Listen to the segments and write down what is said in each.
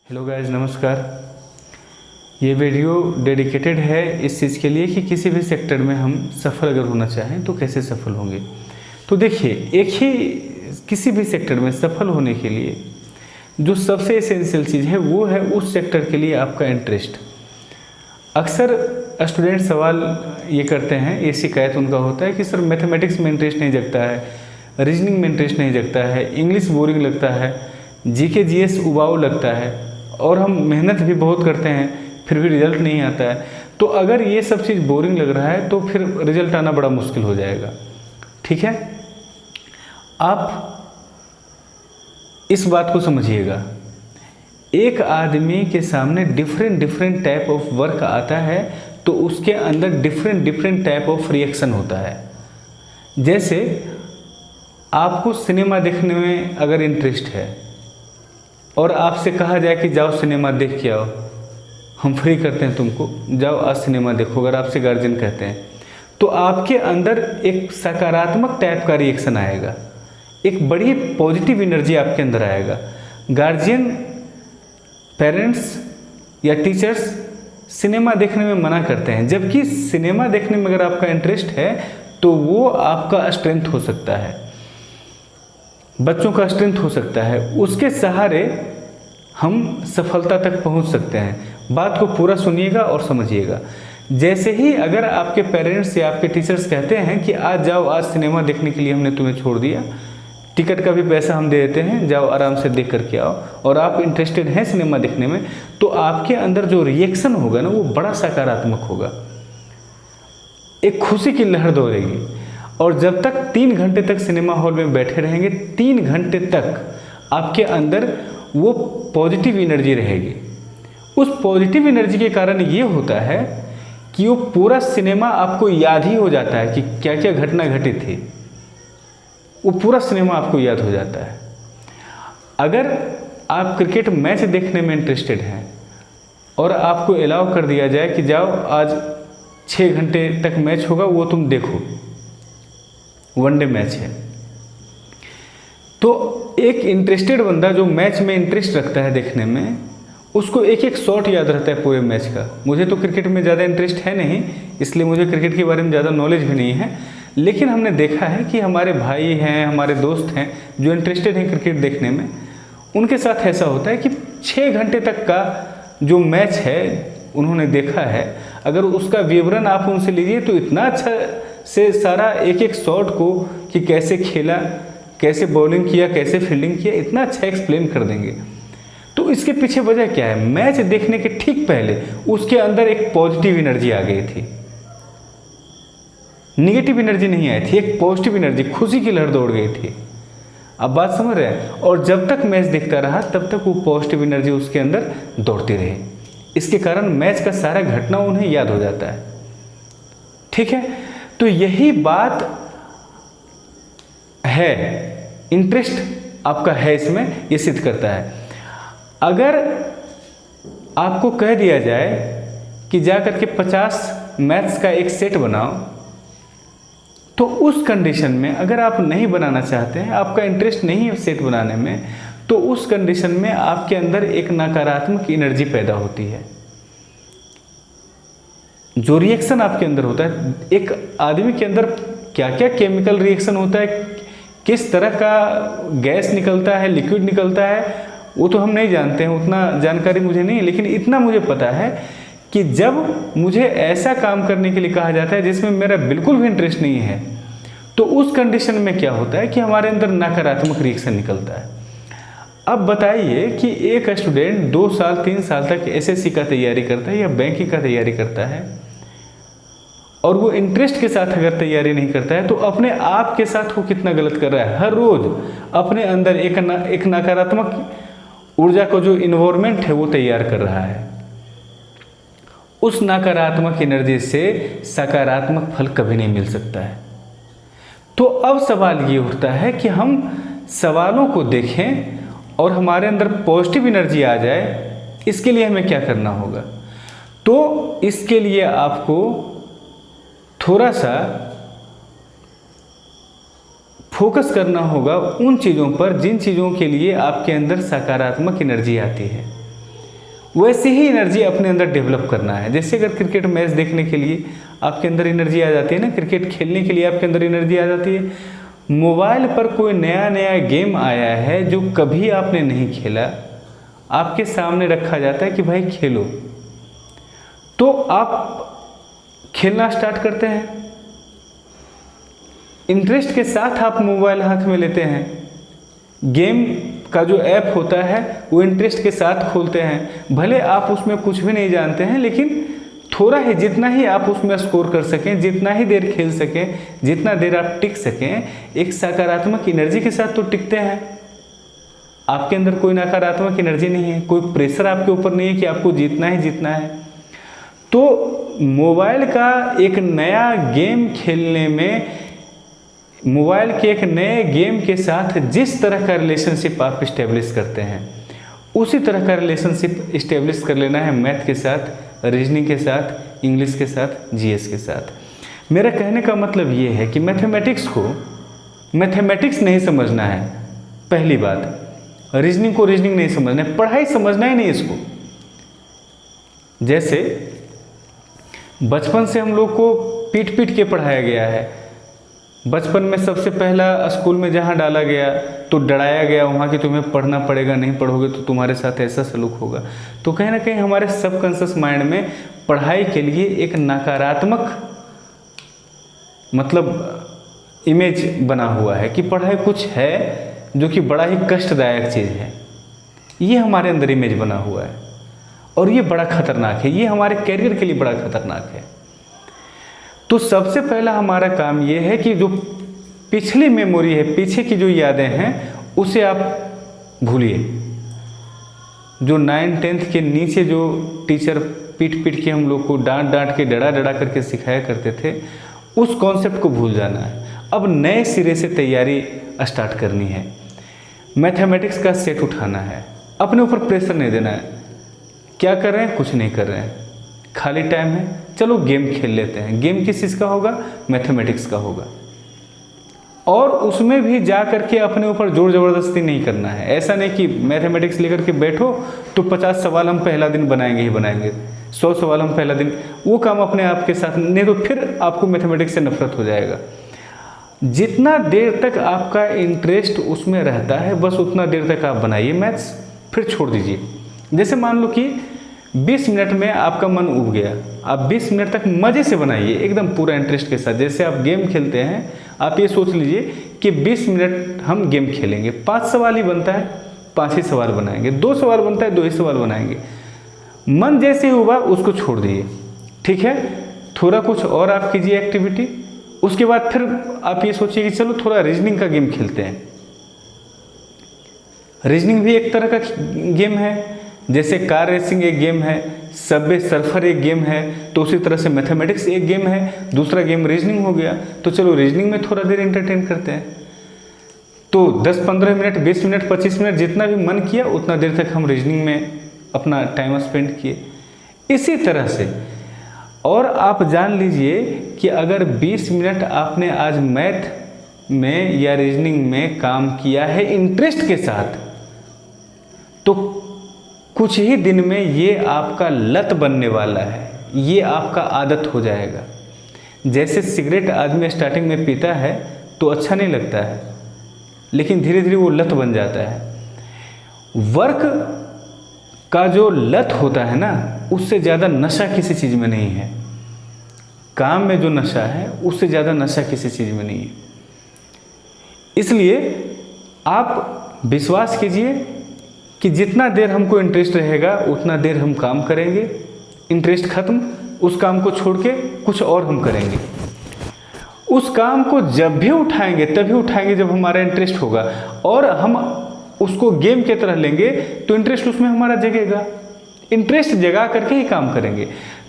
Hello guys, नमस्कार। ये video dedicated है इस चीज़ के लिए कि किसी भी सेक्टर में हम सफल अगर होना चाहें तो कैसे सफल होंगे। तो देखिए, एक ही किसी भी सेक्टर में सफल होने के लिए जो सबसे एसेंशियल चीज़ है वो है उस सेक्टर के लिए आपका इंटरेस्ट। अक्सर स्टूडेंट सवाल ये करते हैं, ये शिकायत उनका होता है कि सर मैथमेटिक्स में इंटरेस्ट नहीं जगता है, रीजनिंग में इंटरेस्ट नहीं जगता है, इंग्लिश बोरिंग लगता है, जीके जीएस उबाऊ लगता है और हम मेहनत भी बहुत करते हैं फिर भी रिजल्ट नहीं आता है। तो अगर ये सब चीज़ बोरिंग लग रहा है तो फिर रिजल्ट आना बड़ा मुश्किल हो जाएगा। ठीक है, आप इस बात को समझिएगा। एक आदमी के सामने डिफरेंट टाइप ऑफ वर्क आता है तो उसके अंदर डिफरेंट टाइप ऑफ रिएक्शन होता है। जैसे आपको सिनेमा देखने में अगर इंटरेस्ट है और आपसे कहा जाए कि जाओ सिनेमा देख के आओ, हम फ्री करते हैं तुमको, जाओ आज सिनेमा देखो, अगर आपसे गार्जियन कहते हैं तो आपके अंदर एक सकारात्मक टाइप का रिएक्शन आएगा, एक बड़ी पॉजिटिव एनर्जी आपके अंदर आएगा। गार्जियन, पेरेंट्स या टीचर्स सिनेमा देखने में मना करते हैं, जबकि सिनेमा देखने में अगर आपका इंटरेस्ट है तो वो आपका स्ट्रेंथ हो सकता है, बच्चों का स्ट्रेंथ हो सकता है, उसके सहारे हम सफलता तक पहुंच सकते हैं। बात को पूरा सुनिएगा और समझिएगा। जैसे ही अगर आपके पेरेंट्स या आपके टीचर्स कहते हैं कि आज जाओ, आज सिनेमा देखने के लिए हमने तुम्हें छोड़ दिया, टिकट का भी पैसा हम दे देते हैं, जाओ आराम से देख करके आओ, और आप इंटरेस्टेड हैं सिनेमा देखने में, तो आपके अंदर जो रिएक्शन होगा ना वो बड़ा सकारात्मक होगा, एक खुशी की लहर दौड़ेगी। और जब तक 3 घंटे तक सिनेमा हॉल में बैठे रहेंगे, 3 घंटे तक आपके अंदर वो पॉजिटिव एनर्जी रहेगी। उस पॉजिटिव एनर्जी के कारण ये होता है कि वो पूरा सिनेमा आपको याद ही हो जाता है कि क्या क्या घटना घटित थी, वो पूरा सिनेमा आपको याद हो जाता है। अगर आप क्रिकेट मैच देखने में इंटरेस्टेड हैं और आपको अलाउ कर दिया जाए कि जाओ आज 6 घंटे तक मैच होगा, वो तुम देखो, वनडे मैच है, तो एक इंटरेस्टेड बंदा जो मैच में इंटरेस्ट रखता है देखने में, उसको एक एक शॉट याद रहता है पूरे मैच का। मुझे तो क्रिकेट में ज़्यादा इंटरेस्ट है नहीं, इसलिए मुझे क्रिकेट के बारे में ज़्यादा नॉलेज भी नहीं है, लेकिन हमने देखा है कि हमारे भाई हैं, हमारे दोस्त हैं जो इंटरेस्टेड हैं क्रिकेट देखने में, उनके साथ ऐसा होता है कि 6 घंटे तक का जो मैच है उन्होंने देखा है, अगर उसका विवरण आप उनसे लीजिए तो इतना अच्छा से सारा एक एक शॉट को कि कैसे खेला, कैसे बॉलिंग किया, कैसे फील्डिंग किया, इतना अच्छा एक्सप्लेन कर देंगे। तो इसके पीछे वजह क्या है? मैच देखने के ठीक पहले उसके अंदर एक पॉजिटिव एनर्जी आ गई थी, निगेटिव एनर्जी नहीं आई थी, एक पॉजिटिव एनर्जी, खुशी की लहर दौड़ गई थी। अब बात समझ रहे हैं? और जब तक मैच देखता रहा तब तक वो पॉजिटिव एनर्जी उसके अंदर दौड़ती रही, इसके कारण मैच का सारा घटना उन्हें याद हो जाता है। ठीक है, तो यही बात है, इंटरेस्ट आपका है इसमें, ये सिद्ध करता है। अगर आपको कह दिया जाए कि जाकर के 50 मैथ्स का एक सेट बनाओ, तो उस कंडीशन में अगर आप नहीं बनाना चाहते हैं, आपका इंटरेस्ट नहीं है सेट बनाने में, तो उस कंडीशन में आपके अंदर एक नकारात्मक एनर्जी पैदा होती है। जो रिएक्शन आपके अंदर होता है, एक आदमी के अंदर क्या क्या केमिकल रिएक्शन होता है, किस तरह का गैस निकलता है, लिक्विड निकलता है, वो तो हम नहीं जानते हैं, उतना जानकारी मुझे नहीं है, लेकिन इतना मुझे पता है कि जब मुझे ऐसा काम करने के लिए कहा जाता है जिसमें मेरा बिल्कुल भी इंटरेस्ट नहीं है, तो उस कंडीशन में क्या होता है कि हमारे अंदर नकारात्मक रिएक्शन निकलता है। अब बताइए कि एक स्टूडेंट 2 साल 3 साल तक एसएससी का तैयारी करता है या बैंकिंग का तैयारी करता है, और वो इंटरेस्ट के साथ अगर तैयारी नहीं करता है तो अपने आप के साथ वो कितना गलत कर रहा है। हर रोज अपने अंदर एक नकारात्मक ऊर्जा को जो इन्वायरमेंट है वो तैयार कर रहा है। उस नकारात्मक एनर्जी से सकारात्मक फल कभी नहीं मिल सकता है। तो अब सवाल ये उठता है कि हम सवालों को देखें और हमारे अंदर पॉजिटिव एनर्जी आ जाए, इसके लिए हमें क्या करना होगा? तो इसके लिए आपको थोड़ा सा फोकस करना होगा उन चीज़ों पर जिन चीज़ों के लिए आपके अंदर सकारात्मक एनर्जी आती है। वैसे ही एनर्जी अपने अंदर डेवलप करना है। जैसे अगर क्रिकेट मैच देखने के लिए आपके अंदर एनर्जी आ जाती है ना, क्रिकेट खेलने के लिए आपके अंदर एनर्जी आ जाती है। मोबाइल पर कोई नया नया गेम आया है जो कभी आपने नहीं खेला, आपके सामने रखा जाता है कि भाई खेलो, तो आप खेलना स्टार्ट करते हैं, इंटरेस्ट के साथ आप मोबाइल हाथ में लेते हैं, गेम का जो ऐप होता है वो इंटरेस्ट के साथ खोलते हैं। भले आप उसमें कुछ भी नहीं जानते हैं, लेकिन थोड़ा ही, जितना ही आप उसमें स्कोर कर सकें, जितना ही देर खेल सकें, जितना देर आप टिक सकें, एक सकारात्मक एनर्जी के साथ तो टिकते हैं। आपके अंदर कोई नकारात्मक एनर्जी नहीं है, कोई प्रेशर आपके ऊपर नहीं है कि आपको जीतना ही जीतना है। तो मोबाइल का एक नया गेम खेलने में, मोबाइल के एक नए गेम के साथ जिस तरह का रिलेशनशिप आप इस्टेब्लिश करते हैं, उसी तरह का रिलेशनशिप इस्टेब्लिश कर लेना है मैथ के साथ, रीजनिंग के साथ, इंग्लिश के साथ, जीएस के साथ। मेरा कहने का मतलब ये है कि मैथमेटिक्स को मैथमेटिक्स नहीं समझना है, पहली बात। रीजनिंग को रीजनिंग नहीं समझना है, पढ़ाई समझना ही नहीं इसको। जैसे बचपन से हम लोग को पीट पीट के पढ़ाया गया है। बचपन में सबसे पहला स्कूल में जहाँ डाला गया तो डराया गया वहाँ कि तुम्हें पढ़ना पड़ेगा, नहीं पढ़ोगे तो तुम्हारे साथ ऐसा सलूक होगा। तो कहीं ना कहीं हमारे सबकॉन्शियस माइंड में पढ़ाई के लिए एक नकारात्मक मतलब इमेज बना हुआ है कि पढ़ाई कुछ है जो कि बड़ा ही कष्टदायक चीज़ है। ये हमारे अंदर इमेज बना हुआ है और ये बड़ा खतरनाक है, ये हमारे कैरियर के लिए बड़ा खतरनाक है। तो सबसे पहला हमारा काम ये है कि जो पिछली मेमोरी है, पीछे की जो यादें हैं, उसे आप भूलिए। जो 9th-10th के नीचे जो टीचर पीट पीट के हम लोग को डांट डांट के, डरा डरा करके सिखाया करते थे, उस कॉन्सेप्ट को भूल जाना है। अब नए सिरे से तैयारी स्टार्ट करनी है, मैथमेटिक्स का सेट उठाना है, अपने ऊपर प्रेशर नहीं देना है। क्या कर रहे हैं? कुछ नहीं कर रहे हैं, खाली टाइम है, चलो गेम खेल लेते हैं। गेम किस चीज़ का होगा? मैथमेटिक्स का होगा। और उसमें भी जा करके अपने ऊपर जोर ज़बरदस्ती नहीं करना है। ऐसा नहीं कि मैथमेटिक्स लेकर के बैठो तो 50 सवाल हम पहला दिन बनाएंगे ही बनाएंगे, 100 सवाल हम पहला दिन, वो काम अपने आप के साथ नहीं, तो फिर आपको मैथमेटिक्स से नफरत हो जाएगा। जितना देर तक आपका इंटरेस्ट उसमें रहता है, बस उतना देर तक आप बनाइए मैथ्स, फिर छोड़ दीजिए। जैसे मान लो कि 20 मिनट में आपका मन उब गया, आप 20 मिनट तक मज़े से बनाइए, एकदम पूरा इंटरेस्ट के साथ। जैसे आप गेम खेलते हैं, आप ये सोच लीजिए कि 20 मिनट हम गेम खेलेंगे, 5 सवाल ही बनता है, 5 ही सवाल बनाएंगे, 2 सवाल बनता है, 2 ही सवाल बनाएंगे। मन जैसे ही हुआ उसको छोड़ दिए, ठीक है। थोड़ा कुछ और आप कीजिए एक्टिविटी, उसके बाद फिर आप ये सोचिए कि चलो थोड़ा रीजनिंग का गेम खेलते हैं। रीजनिंग भी एक तरह का गेम है, जैसे कार रेसिंग एक गेम है, सबवे सर्फर एक गेम है, तो उसी तरह से मैथमेटिक्स एक गेम है, दूसरा गेम रीजनिंग हो गया। तो चलो रीजनिंग में थोड़ा देर एंटरटेन करते हैं। तो 10-15 मिनट, 20 मिनट, 25 मिनट, जितना भी मन किया उतना देर तक हम रीजनिंग में अपना टाइम स्पेंड किए। इसी तरह से और आप जान लीजिए कि अगर 20 मिनट आपने आज मैथ में या रीजनिंग में काम किया है इंटरेस्ट के साथ, तो कुछ ही दिन में ये आपका लत बनने वाला है, ये आपका आदत हो जाएगा। जैसे सिगरेट आदमी स्टार्टिंग में पीता है तो अच्छा नहीं लगता है, लेकिन धीरे धीरे वो लत बन जाता है। वर्क का जो लत होता है ना, उससे ज़्यादा नशा किसी चीज़ में नहीं है। काम में जो नशा है उससे ज़्यादा नशा किसी चीज़ में नहीं है। इसलिए आप विश्वास कीजिए कि जितना देर हमको इंटरेस्ट रहेगा उतना देर हम काम करेंगे, इंटरेस्ट खत्म, उस काम को छोड़ के कुछ और हम करेंगे। उस काम को जब भी उठाएंगे तभी उठाएंगे जब हमारा इंटरेस्ट होगा, और हम उसको गेम की तरह लेंगे तो इंटरेस्ट उसमें हमारा जगेगा। इंटरेस्ट जगा करके ही काम करेंगे।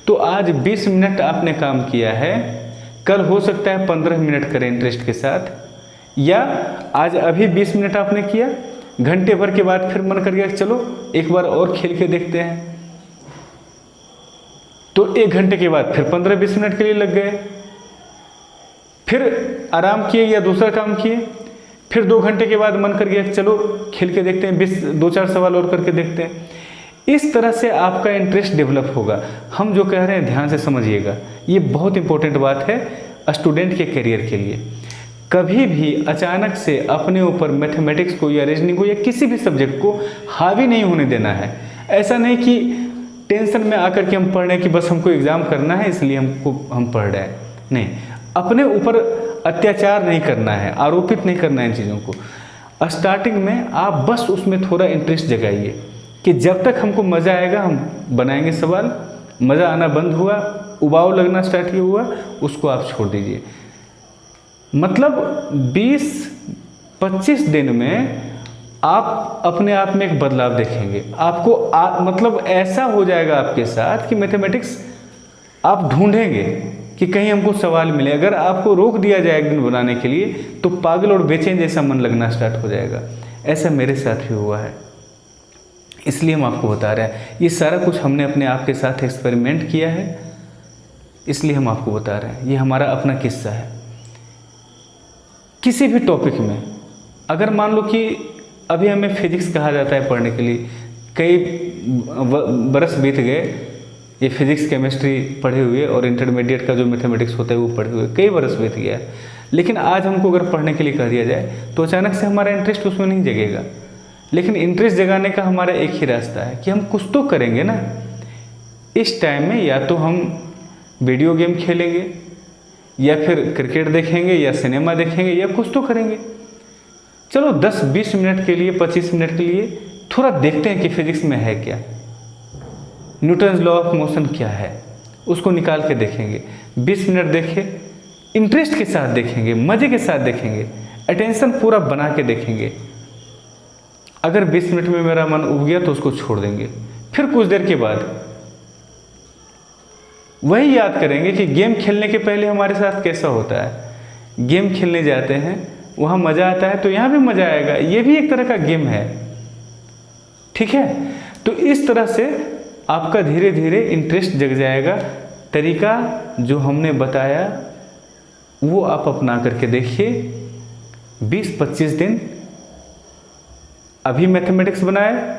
तो आज 20 मिनट आपने काम किया है, कल हो सकता है 15 मिनट करें इंटरेस्ट के साथ, या आज अभी 20 मिनट आपने किया, घंटे भर के बाद फिर मन कर गया चलो एक बार और खेल के देखते हैं, तो 1 घंटे के बाद फिर 15-20 मिनट के लिए लग गए, फिर आराम किए या दूसरा काम किए, फिर 2 घंटे के बाद मन कर गया चलो खेल के देखते हैं, 2-4 सवाल और करके देखते हैं। इस तरह से आपका इंटरेस्ट डेवलप होगा। हम जो कह रहे हैं ध्यान से समझिएगा, ये बहुत इंपॉर्टेंट बात है स्टूडेंट के करियर के लिए। कभी भी अचानक से अपने ऊपर मैथमेटिक्स को या रीजनिंग को या किसी भी सब्जेक्ट को हावी नहीं होने देना है। ऐसा नहीं कि टेंशन में आकर के हम पढ़ रहे हैं कि बस हमको एग्ज़ाम करना है इसलिए हम पढ़ रहे हैं। नहीं, अपने ऊपर अत्याचार नहीं करना है, आरोपित नहीं करना है इन चीज़ों को। स्टार्टिंग में आप बस उसमें थोड़ा इंटरेस्ट जगाइए कि जब तक हमको मज़ा आएगा हम बनाएंगे सवाल, मज़ा आना बंद हुआ, उबाऊ लगना स्टार्ट हुआ, उसको आप छोड़ दीजिए। मतलब 20-25 दिन में आप अपने आप में एक बदलाव देखेंगे। आपको मतलब ऐसा हो जाएगा आपके साथ कि मैथमेटिक्स आप ढूंढेंगे कि कहीं हमको सवाल मिले। अगर आपको रोक दिया जाए एक दिन बनाने के लिए तो पागल और बेचैन जैसा मन लगना स्टार्ट हो जाएगा। ऐसा मेरे साथ भी हुआ है, इसलिए हम आपको बता रहे हैं। ये सारा कुछ हमने अपने आप के साथ एक्सपेरिमेंट किया है, इसलिए हम आपको बता रहे हैं। ये हमारा अपना किस्सा है। किसी भी टॉपिक में अगर मान लो कि अभी हमें फिजिक्स कहा जाता है पढ़ने के लिए, कई बरस बीत गए ये फिजिक्स केमिस्ट्री पढ़े हुए और इंटरमीडिएट का जो मैथमेटिक्स होता है वो पढ़े हुए कई बरस बीत गया है। लेकिन आज हमको अगर पढ़ने के लिए कह दिया जाए तो अचानक से हमारा इंटरेस्ट उसमें नहीं जगेगा। लेकिन इंटरेस्ट जगाने का हमारा एक ही रास्ता है कि हम कुछ तो करेंगे ना। इस टाइम में या तो हम वीडियो गेम खेलेंगे या फिर क्रिकेट देखेंगे या सिनेमा देखेंगे या कुछ तो करेंगे। चलो 10-20 मिनट के लिए, 25 मिनट के लिए थोड़ा देखते हैं कि फिजिक्स में है क्या, न्यूटन्स लॉ ऑफ मोशन क्या है, उसको निकाल के देखेंगे। 20 मिनट देखें, इंटरेस्ट के साथ देखेंगे, मज़े के साथ देखेंगे, अटेंशन पूरा बना के देखेंगे। अगर 20 मिनट में मेरा मन उब गया तो उसको छोड़ देंगे। फिर कुछ देर के बाद वही याद करेंगे कि गेम खेलने के पहले हमारे साथ कैसा होता है। गेम खेलने जाते हैं, वहाँ मज़ा आता है तो यहाँ भी मज़ा आएगा। ये भी एक तरह का गेम है, ठीक है। तो इस तरह से आपका धीरे धीरे इंटरेस्ट जग जाएगा। तरीका जो हमने बताया वो आप अपना करके देखिए। 20-25 दिन अभी मैथमेटिक्स बनाए,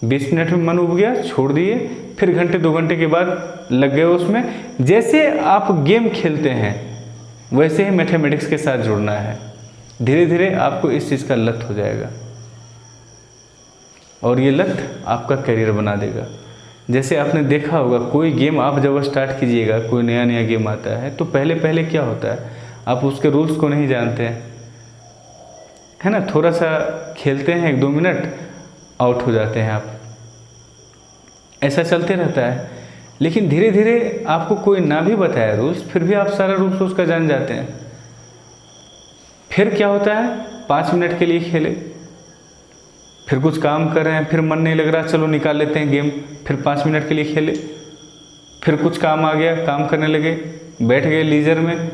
20 मिनट में मन उब गया, छोड़ दिए। फिर घंटे 2 घंटे के बाद लग गए उसमें। जैसे आप गेम खेलते हैं वैसे ही मैथमेटिक्स के साथ जुड़ना है। धीरे धीरे आपको इस चीज़ का लत हो जाएगा और ये लत आपका करियर बना देगा। जैसे आपने देखा होगा कोई गेम आप जब स्टार्ट कीजिएगा, कोई नया नया गेम आता है तो पहले पहले क्या होता है, आप उसके रूल्स को नहीं जानते हैं, है ना। थोड़ा सा खेलते हैं, 1-2 मिनट, आउट हो जाते हैं आप। ऐसा चलते रहता है। लेकिन धीरे धीरे आपको कोई ना भी बताया रूल्स, फिर भी आप सारा रूल्स उसका जान जाते हैं। फिर क्या होता है, 5 मिनट के लिए खेले, फिर कुछ काम कर रहे हैं, फिर मन नहीं लग रहा, चलो निकाल लेते हैं गेम। फिर 5 मिनट के लिए खेले, फिर कुछ काम आ गया, काम करने लगे, बैठ गए लीजर में,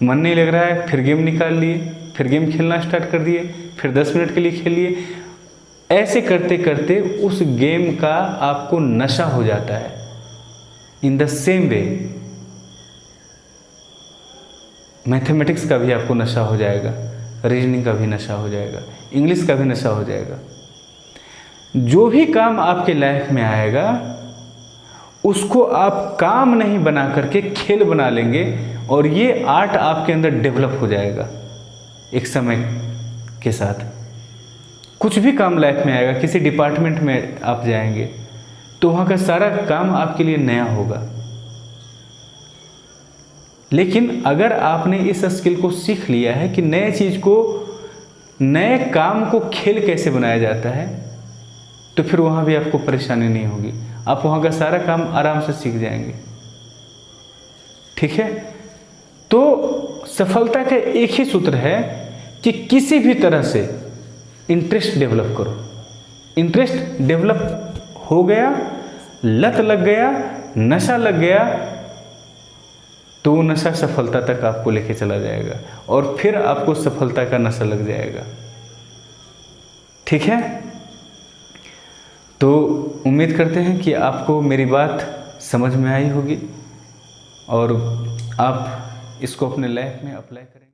मन नहीं लग रहा है, फिर गेम निकाल लिए, फिर गेम खेलना स्टार्ट कर दिए, फिर 10 मिनट के लिए खेल लिए। ऐसे करते करते उस गेम का आपको नशा हो जाता है। In the same way mathematics का भी आपको नशा हो जाएगा, रीजनिंग का भी नशा हो जाएगा, इंग्लिश का भी नशा हो जाएगा। जो भी काम आपके लाइफ में आएगा उसको आप काम नहीं बना करके खेल बना लेंगे और ये आर्ट आपके अंदर डेवलप हो जाएगा एक समय के साथ। कुछ भी काम लाइफ में आएगा, किसी डिपार्टमेंट में आप जाएंगे तो वहाँ का सारा काम आपके लिए नया होगा। लेकिन अगर आपने इस स्किल को सीख लिया है कि नए चीज़ को, नए काम को खेल कैसे बनाया जाता है, तो फिर वहाँ भी आपको परेशानी नहीं होगी। आप वहाँ का सारा काम आराम से सीख जाएंगे, ठीक है। तो सफलता का एक ही सूत्र है कि किसी भी तरह से इंटरेस्ट डेवलप करो। इंटरेस्ट डेवलप हो गया, लत लग गया, नशा लग गया, तो वो नशा सफलता तक आपको लेके चला जाएगा और फिर आपको सफलता का नशा लग जाएगा, ठीक है। तो उम्मीद करते हैं कि आपको मेरी बात समझ में आई होगी और आप इसको अपने लाइफ में अप्लाई करें।